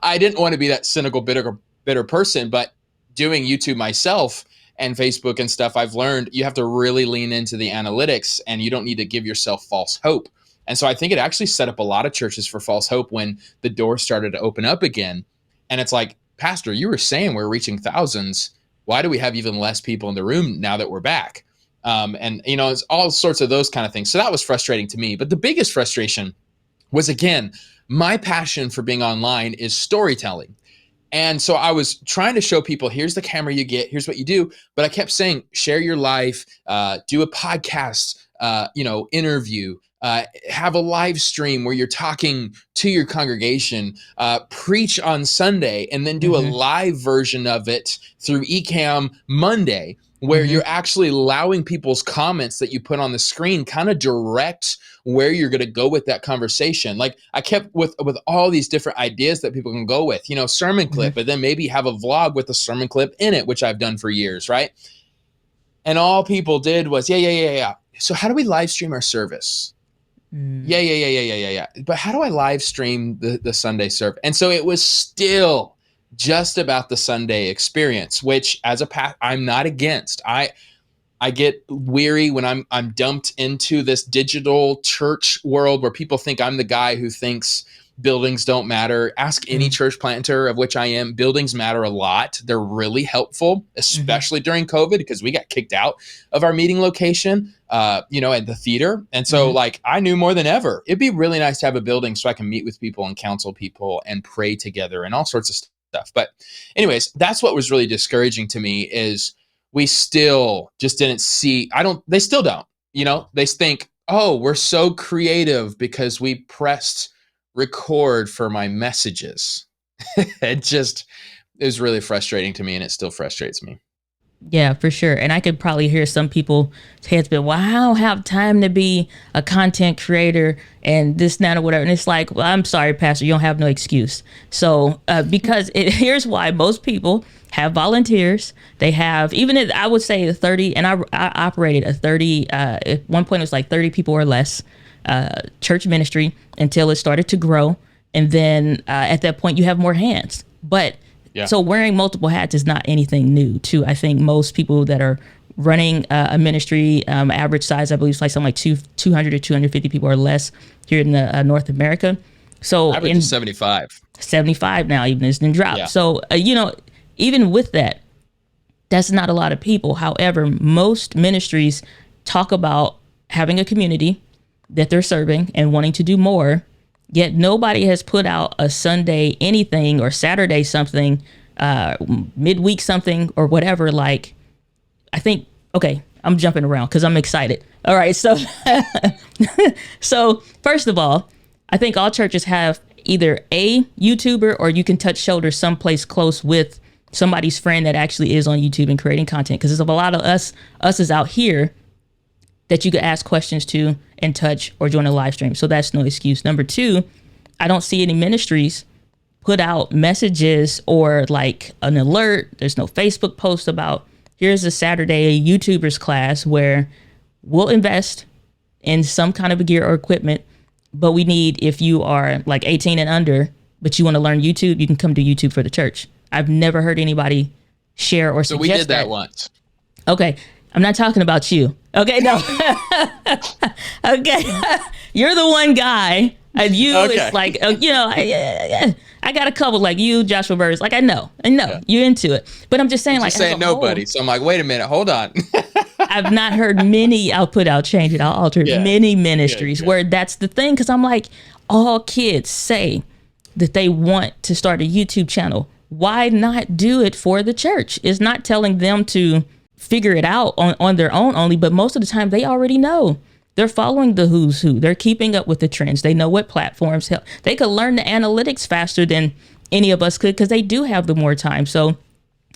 I didn't want to be that cynical, bitter person, but doing YouTube myself and Facebook and stuff, I've learned you have to really lean into the analytics and you don't need to give yourself false hope. And so I think it actually set up a lot of churches for false hope when the door started to open up again. And it's like, Pastor, you were saying we're reaching thousands. Why do we have even less people in the room now that we're back? And it's all sorts of those kind of things. So that was frustrating to me. But the biggest frustration was, again, my passion for being online is storytelling. And so I was trying to show people, here's the camera you get, here's what you do. But I kept saying, share your life, do a podcast, interview, have a live stream where you're talking to your congregation, preach on Sunday, and then do a live version of it through Ecamm Monday, where you're actually allowing people's comments that you put on the screen kind of direct where you're going to go with that conversation. Like I kept with all these different ideas that people can go with, sermon clip, but then maybe have a vlog with a sermon clip in it, which I've done for years, right? And all people did was, yeah. So how do we live stream our service? Yeah. But how do I live stream the Sunday service? And so it was still just about the Sunday experience, which as a I'm not against. I get weary when I'm dumped into this digital church world where people think I'm the guy who thinks buildings don't matter. Ask any church planter, of which I am. Buildings matter a lot. They're really helpful, especially during COVID, because we got kicked out of our meeting location, at the theater. And so like I knew more than ever, it'd be really nice to have a building so I can meet with people and counsel people and pray together and all sorts of stuff. But anyways, that's what was really discouraging to me is we still just didn't see, they still don't, they think, oh, we're so creative because we pressed record for my messages. It was really frustrating to me, and it still frustrates me. Yeah, for sure. And I could probably hear some people's heads be, well, I don't have time to be a content creator and this, that, or whatever. And it's like, well, I'm sorry, Pastor, you don't have no excuse. So because here's why most people have volunteers. They have, even if I would say 30, and I operated a 30, at one point it was like 30 people or less church ministry until it started to grow. And then at that point you have more hands. But so wearing multiple hats is not anything new to, I think, most people that are running a ministry. Average size, I believe, is like something like 200 to 250 people or less here in North America. So average is 75 now, even it's been dropped. Yeah. So, even with that, that's not a lot of people. However, most ministries talk about having a community that they're serving and wanting to do more. Yet nobody has put out a Sunday anything or Saturday something, midweek something or whatever. Like, I think, okay, I'm jumping around because I'm excited. All right. So, so first of all, I think all churches have either a YouTuber or you can touch shoulders someplace close with somebody's friend that actually is on YouTube and creating content. Because there's a lot of us is out here that you could ask questions to and touch or join a live stream. So that's no excuse. Number two, I don't see any ministries put out messages or like an alert. There's no Facebook post about here's a Saturday YouTubers class where we'll invest in some kind of gear or equipment. But we need, if you are like 18 and under, but you want to learn YouTube, you can come to YouTube for the church. I've never heard anybody share or suggest that. So we did that once. Okay. I'm not talking about you. Okay, no. Okay. You're the one guy. And you, it's like, I got a couple like you, Joshua Burrs. Like, I know, you're into it. But I'm just saying, like, saying nobody. So I'm like, wait a minute, hold on. I've not heard many, I'll change it, I'll alter many ministries where that's the thing. Cause I'm like, all kids say that they want to start a YouTube channel. Why not do it for the church? It's not telling them to figure it out on their own only, but most of the time they already know. They're following the who's who. They're keeping up with the trends. They know what platforms help. They could learn the analytics faster than any of us could because they do have the more time. So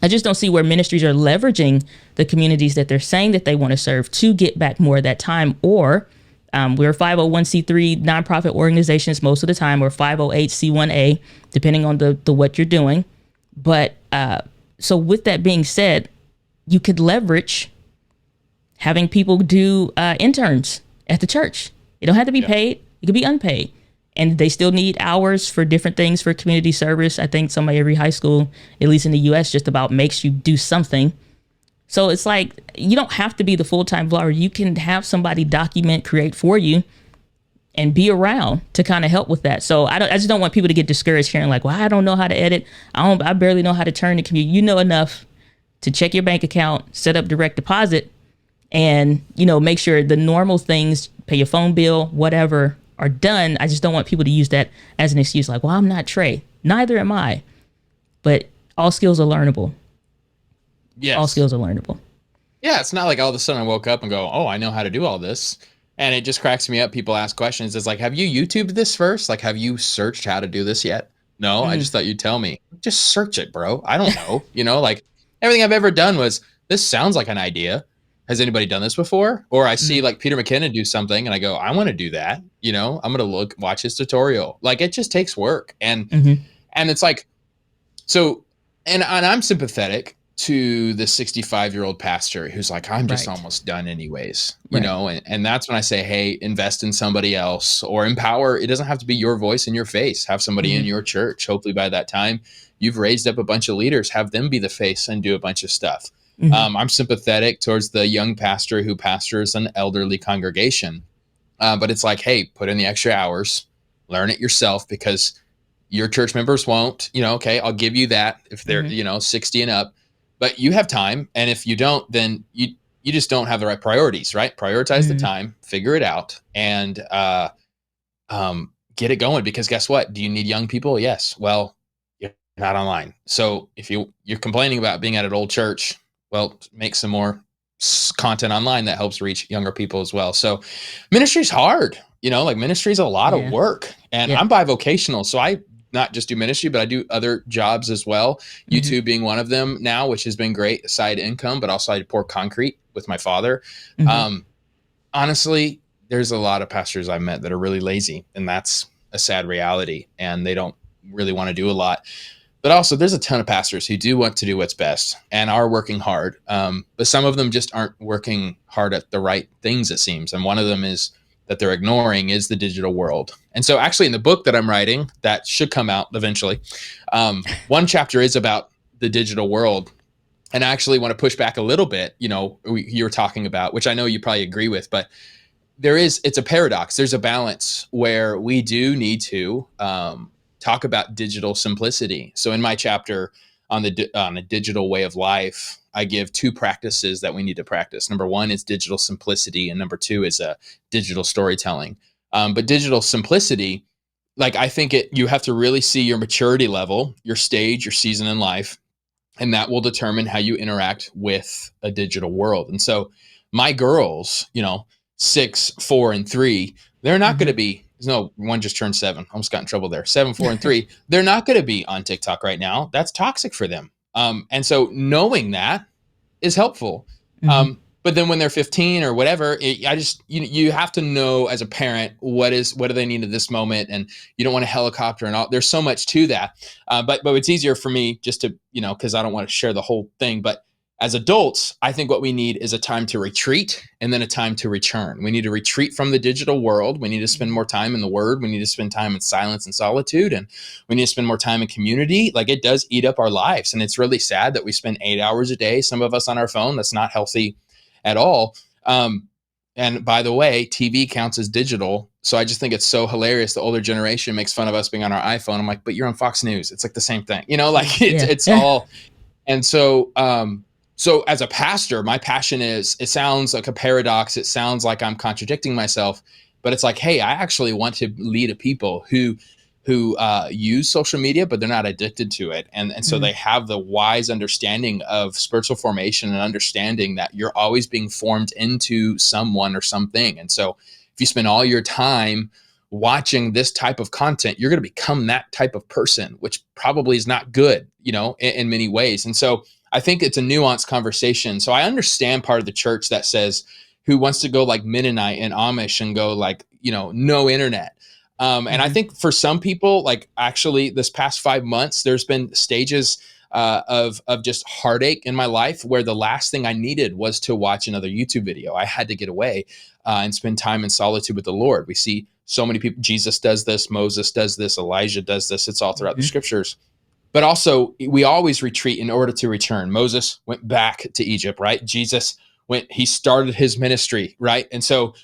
I just don't see where ministries are leveraging the communities that they're saying that they want to serve to get back more of that time. Or we're 501c3 nonprofit organizations most of the time, or 508c1a, depending on the what you're doing. But so with that being said, you could leverage having people do interns at the church. It don't have to be paid. It could be unpaid. And they still need hours for different things for community service. I think every high school, at least in the US, just about makes you do something. So it's like, you don't have to be the full-time vlogger. You can have somebody document, create for you, and be around to kind of help with that. So I just don't want people to get discouraged hearing like, well, I don't know how to edit. I barely know how to turn the computer. You know enough to check your bank account, set up direct deposit, and, make sure the normal things, pay your phone bill, whatever, are done. I just don't want people to use that as an excuse like, well, I'm not Trey. Neither am I. But all skills are learnable. Yes. All skills are learnable. Yeah, it's not like all of a sudden I woke up and go, oh, I know how to do all this. And it just cracks me up. People ask questions. It's like, have you YouTubed this first? Like, have you searched how to do this yet? No, I just thought you'd tell me. Just search it, bro. I don't know. Like everything I've ever done was, this sounds like an idea. Has anybody done this before? Or I see like Peter McKinnon do something and I go, I want to do that. I'm going to watch his tutorial. Like it just takes work. And it's like, so, and I'm sympathetic to the 65-year-old pastor who's like, I'm just almost done anyways, and that's when I say, hey, invest in somebody else or empower. It doesn't have to be your voice in your face. Have somebody in your church. Hopefully by that time you've raised up a bunch of leaders, have them be the face and do a bunch of stuff. Mm-hmm. I'm sympathetic towards the young pastor who pastors an elderly congregation. But it's like, hey, put in the extra hours, learn it yourself, because your church members won't. Okay, I'll give you that if they're, Mm-hmm. 60 and up, but you have time. And if you don't, then you just don't have the right priorities, right? Prioritize the Mm-hmm. time, figure it out, and get it going. Because guess what? Do you need young people? Yes. Well, you're not online. So if you're complaining about being at an old church, well, make some more content online that helps reach younger people as well. So ministry's hard, like ministry's a lot of Yeah. work, and Yeah. I'm bivocational. So I not just do ministry, but I do other jobs as well. Mm-hmm. YouTube being one of them now, which has been great side income, but also I pour concrete with my father. Mm-hmm. Um, Honestly, there's a lot of pastors I've met that are really lazy, and that's a sad reality, and they don't really want to do a lot. But also, there's a ton of pastors who do want to do what's best and are working hard. But some of them just aren't working hard at the right things, it seems. And one of them is that they're ignoring is the digital world. And so actually in the book that I'm writing that should come out eventually, one chapter is about the digital world. And I actually want to push back a little bit, you were talking about, which I know you probably agree with, but it's a paradox. There's a balance where we do need to talk about digital simplicity. So in my chapter on a digital way of life, I give two practices that we need to practice. Number one is digital simplicity, and number two is digital storytelling. But digital simplicity, like I think you have to really see your maturity level, your stage, your season in life, and that will determine how you interact with a digital world. And so my girls, 6, 4, and 3, they're not going Mm-hmm. to be, no, one just turned 7. Almost got in trouble there. 7, 4, and 3. They're not going to be on TikTok right now. That's toxic for them. And so knowing that is helpful. Mm-hmm. But then when they're 15 or whatever, you have to know as a parent what do they need at this moment, and you don't want a helicopter and all. There's so much to that. But it's easier for me just to, because I don't want to share the whole thing. But as adults, I think what we need is a time to retreat and then a time to return. We need to retreat from the digital world. We need to spend more time in the Word. We need to spend time in silence and solitude, and we need to spend more time in community. Like, it does eat up our lives, and it's really sad that we spend 8 hours a day, some of us on our phone. That's not healthy at all. And by the way, TV counts as digital. So I just think it's so hilarious. The older generation makes fun of us being on our iPhone. I'm like, but you're on Fox News. It's like the same thing, like it's all. And so, so as a pastor, my passion is, it sounds like a paradox. It sounds like I'm contradicting myself, but it's like, hey, I actually want to lead a people who use social media, but they're not addicted to it. And so they have the wise understanding of spiritual formation and understanding that you're always being formed into someone or something. And so if you spend all your time watching this type of content, you're going to become that type of person, which probably is not good, in many ways. And so I think it's a nuanced conversation. So I understand part of the church that says, who wants to go like Mennonite and Amish and go like, no internet. And I think for some people, like actually this past 5 months, there's been stages of just heartache in my life where the last thing I needed was to watch another YouTube video. I had to get away and spend time in solitude with the Lord. We see so many people. Jesus does this. Moses does this. Elijah does this. It's all throughout the scriptures. But also, we always retreat in order to return. Moses went back to Egypt, right? Jesus he started his ministry, right? And so,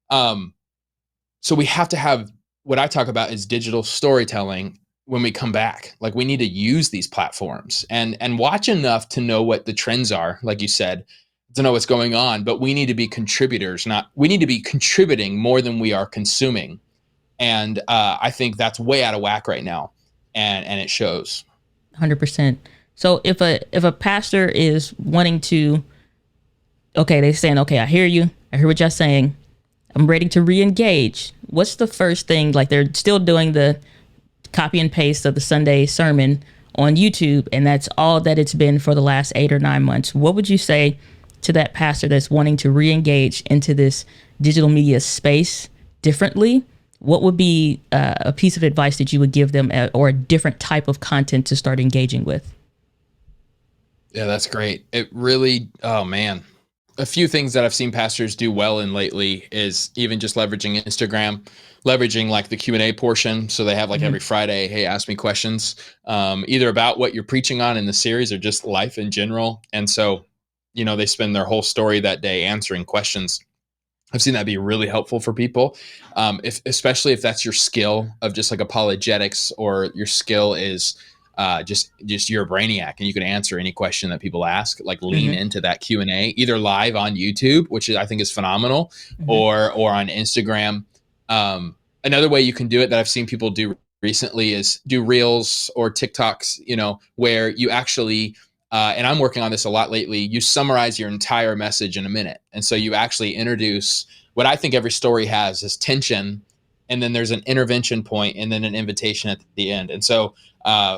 so we have to have, what I talk about is digital storytelling when we come back. Like, we need to use these platforms and watch enough to know what the trends are, like you said, to know what's going on. But we need to be contributors, we need to be contributing more than we are consuming. And I think that's way out of whack right now. And it shows. 100%. So if a pastor is wanting to, okay, they're saying, okay, I hear you. I hear what y'all saying. I'm ready to re-engage. What's the first thing? Like, they're still doing the copy and paste of the Sunday sermon on YouTube, and that's all that it's been for the last 8 or 9 months. What would you say to that pastor that's wanting to re-engage into this digital media space differently? What would be a piece of advice that you would give them, or a different type of content to start engaging with? Yeah, that's great. It really, oh man. A few things that I've seen pastors do well in lately is even just leveraging Instagram, leveraging like the Q&A portion. So they have like every Friday, hey, ask me questions, either about what you're preaching on in the series or just life in general. And so they spend their whole story that day answering questions. I've seen that be really helpful for people, especially if that's your skill of just like apologetics, or your skill is just you're a brainiac and you can answer any question that people ask. Like lean Mm-hmm. into that Q&A, either live on YouTube, which I think is phenomenal, Mm-hmm. or on Instagram. Another way you can do it that I've seen people do recently is do reels or TikToks, where you actually and I'm working on this a lot lately, you summarize your entire message in a minute. And so you actually introduce what I think every story has is tension, and then there's an intervention point, and then an invitation at the end. And so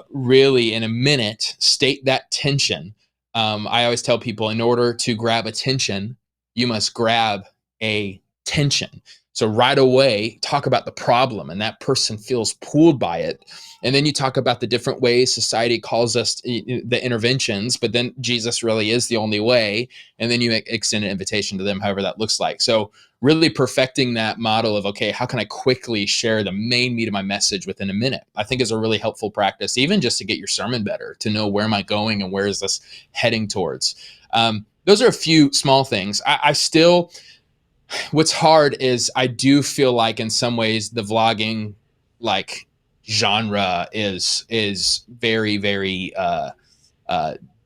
really in a minute, state that tension. I always tell people, in order to grab attention, you must grab a tension. So right away, talk about the problem, and that person feels pulled by it. And then you talk about the different ways society calls us the interventions, but then Jesus really is the only way. And then you extend an invitation to them, however that looks like. So really perfecting that model of, okay, how can I quickly share the main meat of my message within a minute, I think is a really helpful practice, even just to get your sermon better, to know where am I going and where is this heading towards. Those are a few small things. I still, what's hard is I do feel like in some ways the vlogging like genre is very, very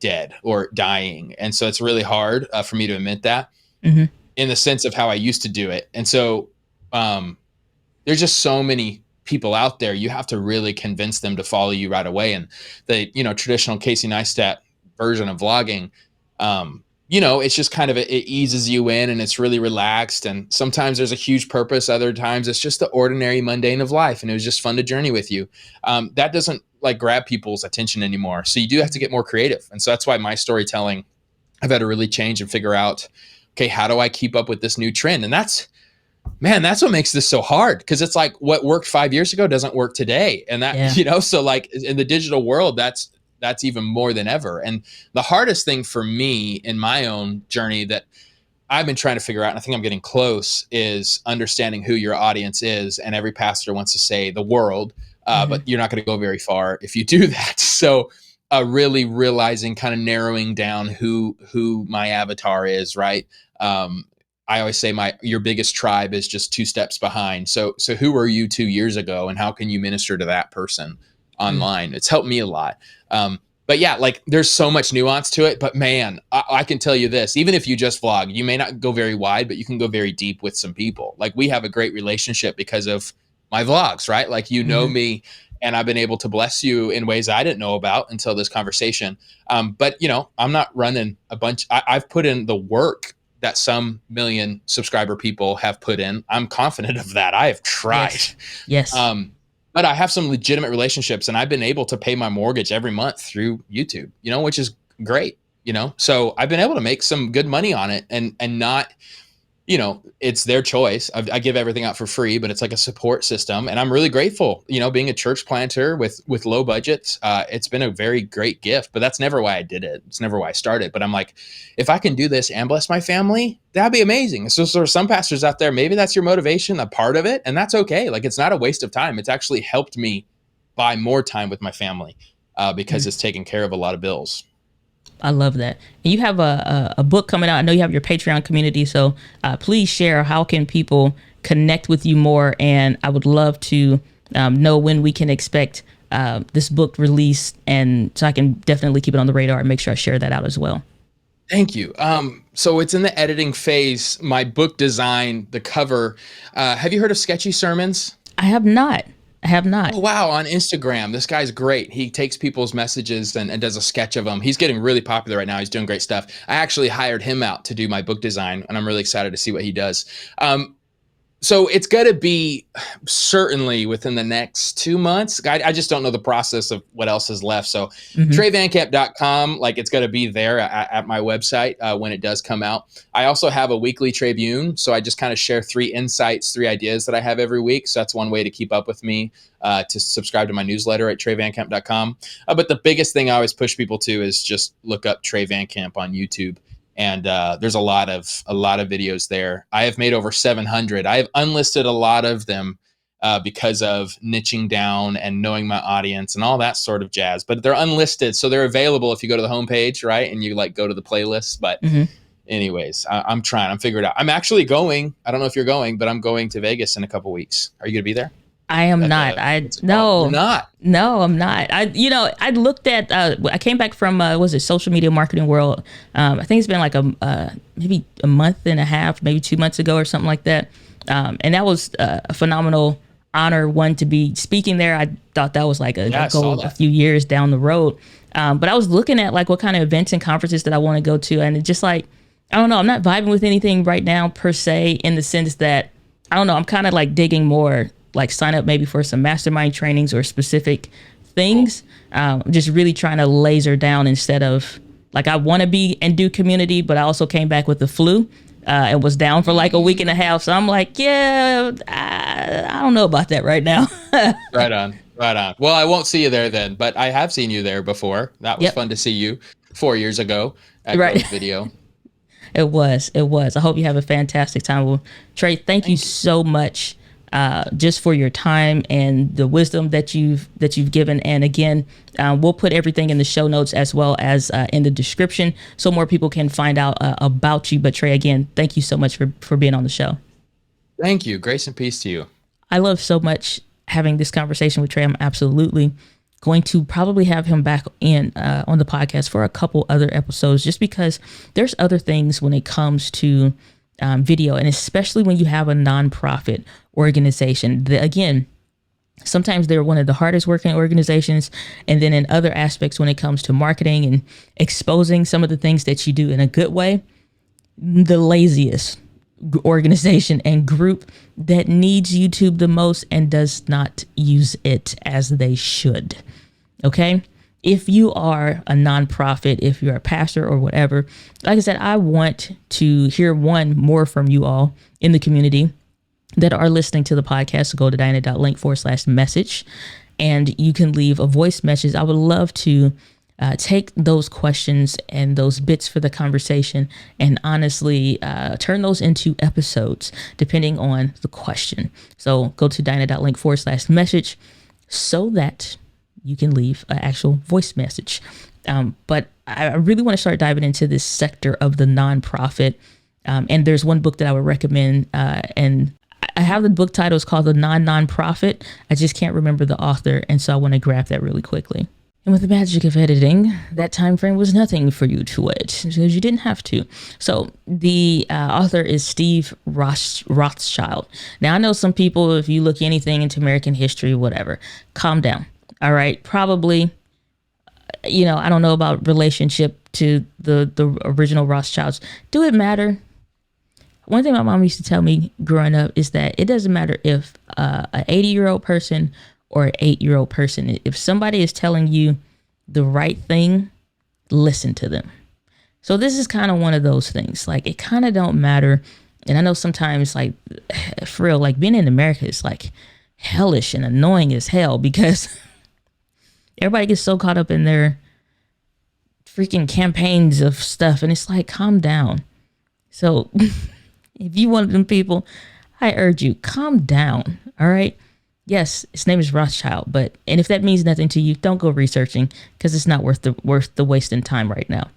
dead or dying. And so it's really hard for me to admit that, Mm-hmm. in the sense of how I used to do it. And so there's just so many people out there. You have to really convince them to follow you right away. And the, traditional Casey Neistat version of vlogging, it's just kind of, it eases you in, and it's really relaxed. And sometimes there's a huge purpose. Other times it's just the ordinary mundane of life. And it was just fun to journey with you. That doesn't like grab people's attention anymore. So you do have to get more creative. And so that's why my storytelling, I've had to really change and figure out, okay, how do I keep up with this new trend? And that's what makes this so hard. Because it's like what worked 5 years ago doesn't work today. And that, Yeah. so like in the digital world, that's even more than ever. And the hardest thing for me in my own journey that I've been trying to figure out, and I think I'm getting close, is understanding who your audience is. And every pastor wants to say the world, Mm-hmm. but you're not going to go very far if you do that. So really realizing, kind of narrowing down who my avatar is, right? I always say your biggest tribe is just 2 steps behind. So who were you 2 years ago, and how can you minister to that person online? It's helped me a lot. But yeah, like there's so much nuance to it, but man, I can tell you this, even if you just vlog, you may not go very wide, but you can go very deep with some people. Like we have a great relationship because of my vlogs, right? Like, Mm-hmm. me, and I've been able to bless you in ways I didn't know about until this conversation. But I'm not running a bunch. I've put in the work that some million subscriber people have put in. I'm confident of that. I have tried. Yes. Yes. But I have some legitimate relationships, and I've been able to pay my mortgage every month through YouTube, which is great, so I've been able to make some good money on it, and not, it's their choice. I give everything out for free, but it's like a support system. And I'm really grateful, being a church planter with low budgets. It's been a very great gift, but that's never why I did it. It's never why I started. But I'm like, if I can do this and bless my family, that'd be amazing. So there are some pastors out there, maybe that's your motivation, a part of it. And that's okay. Like, it's not a waste of time. It's actually helped me buy more time with my family because it's taken care of a lot of bills. I love that. And you have a book coming out. I know you have your Patreon community, so please share, how can people connect with you more? And I would love to know when we can expect this book released, and so I can definitely keep it on the radar and make sure I share that out as well. Thank you. So it's in the editing phase. My book design, the cover. Have you heard of Sketchy Sermons? I have not. I have not. Oh, wow. On Instagram, this guy's great. He takes people's messages and does a sketch of them. He's getting really popular right now. He's doing great stuff. I actually hired him out to do my book design, and I'm really excited to see what he does. So it's going to be certainly within the next 2 months. I just don't know the process of what else is left. So TreyVanCamp.com, like it's going to be there at my website when it does come out. I also have a weekly Tribune. So I just kind of share 3 insights, 3 ideas that I have every week. So that's one way to keep up with me, to subscribe to my newsletter at TreyVanCamp.com. But the biggest thing I always push people to is just look up Trey Van Camp on YouTube. And there's a lot of videos there. I have made over 700. I have unlisted a lot of them because of niching down and knowing my audience and all that sort of jazz. But they're unlisted, so they're available if you go to the homepage, right? And you like go to the playlist. But anyways, I'm trying. I'm figuring it out. I'm actually going. I don't know if you're going, but I'm going to Vegas in a couple weeks. Are you going to be there? I am not. No, you're not. No, I'm not. I looked at. I came back from was it Social Media Marketing World? I think it's been like maybe a month and a half, maybe 2 months ago or something like that. And that was a phenomenal honor, one, to be speaking there. I thought that was like a goal a few years down the road. But I was looking at like what kind of events and conferences that I want to go to, and it just like, I don't know, I'm not vibing with anything right now per se, in the sense that, I don't know, I'm kind of like digging more, like sign up maybe for some mastermind trainings or specific things. Just really trying to laser down, instead of like, I want to be and do community, but I also came back with the flu and was down for like a week and a half. So I'm like, yeah, I don't know about that right now. Right on. Well, I won't see you there then, but I have seen you there before. That was fun to see you 4 years ago at Growth Video. It was. I hope you have a fantastic time. Well, Trey, thank you so much just for your time and the wisdom that you've given. And again, we'll put everything in the show notes as well as in the description, so more people can find out about you. But Trey, again, thank you so much for being on the show. Thank you. Grace and peace to you. I love so much having this conversation with Trey. I'm absolutely going to probably have him back in on the podcast for a couple other episodes, just because there's other things when it comes to video, and especially when you have a nonprofit organization. Again, sometimes they're one of the hardest working organizations, and then in other aspects, when it comes to marketing and exposing some of the things that you do in a good way, the laziest organization and group that needs YouTube the most and does not use it as they should. Okay? If you are a nonprofit, if you're a pastor or whatever, like I said, I want to hear more from you all in the community that are listening to the podcast. So go to diana.link/message and you can leave a voice message. I would love to take those questions and those bits for the conversation and honestly turn those into episodes depending on the question. So go to diana.link/message so that you can leave an actual voice message. But I really want to start diving into this sector of the nonprofit. And there's one book that I would recommend, and I have the book title. It's called The Non-Nonprofit. I just can't remember the author. And so I want to grab that really quickly. And with the magic of editing, that time frame was nothing for you to edit because you didn't have to. So the author is Steve Rothschild. Now, I know some people, if you look anything into American history, whatever, calm down. All right. Probably, I don't know about relationship to the original Rothschilds. Do it matter? One thing my mom used to tell me growing up is that it doesn't matter if an 80-year-old person or an 8-year-old person, if somebody is telling you the right thing, listen to them. So this is kind of one of those things. Like, it kind of don't matter. And I know sometimes, like, for real, like being in America is like hellish and annoying as hell because everybody gets so caught up in their freaking campaigns of stuff. And it's like, calm down. So if you one of them people, I urge you, calm down. All right. Yes, his name is Rothschild, and if that means nothing to you, don't go researching because it's not worth the wasting time right now.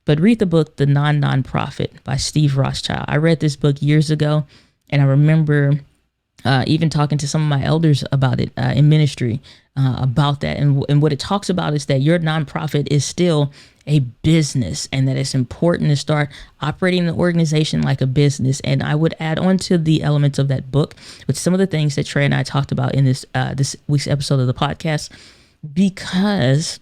But read the book, The Non-Nonprofit by Steve Rothschild. I read this book years ago, and I remember even talking to some of my elders about it in ministry about that. And what it talks about is that your nonprofit is still a business and that it's important to start operating the organization like a business. And I would add on to the elements of that book with some of the things that Trey and I talked about in this week's episode of the podcast, because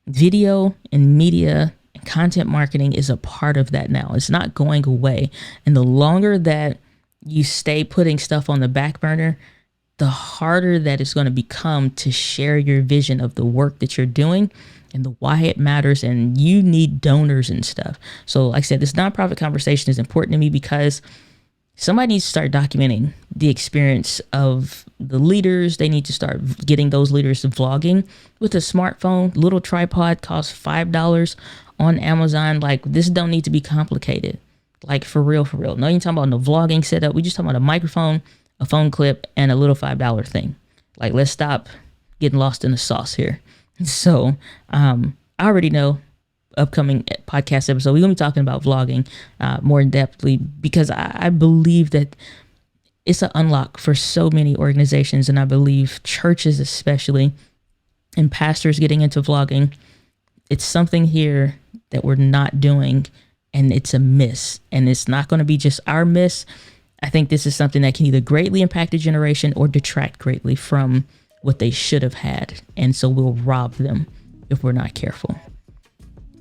video and media and content marketing is a part of that now. It's not going away. And the longer that you stay putting stuff on the back burner, the harder that it's going to become to share your vision of the work that you're doing and the why it matters. And you need donors and stuff. So like I said, this nonprofit conversation is important to me because somebody needs to start documenting the experience of the leaders. They need to start getting those leaders vlogging with a smartphone. Little tripod costs $5 on Amazon. Like, this don't need to be complicated. Like, for real. No, you're talking about no vlogging setup. We just talking about a microphone, a phone clip, and a little $5 thing. Like, let's stop getting lost in the sauce here. So I already know upcoming podcast episode, we're going to be talking about vlogging more in depthly, because I believe that it's an unlock for so many organizations, and I believe churches especially, and pastors getting into vlogging. It's something here that we're not doing, and it's a miss. And it's not going to be just our miss. I think this is something that can either greatly impact a generation or detract greatly from what they should have had. And so we'll rob them if we're not careful.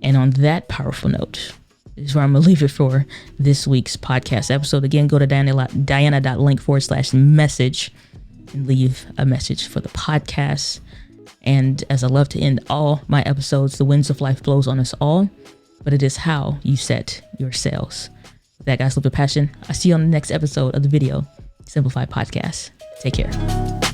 And on that powerful note is where I'm going to leave it for this week's podcast episode. Again, go to diana.link/message and leave a message for the podcast. And as I love to end all my episodes, the winds of life blows on us all, but it is how you set your sails. With that, guys, live with passion. I'll see you on the next episode of the video Simplified podcast. Take care.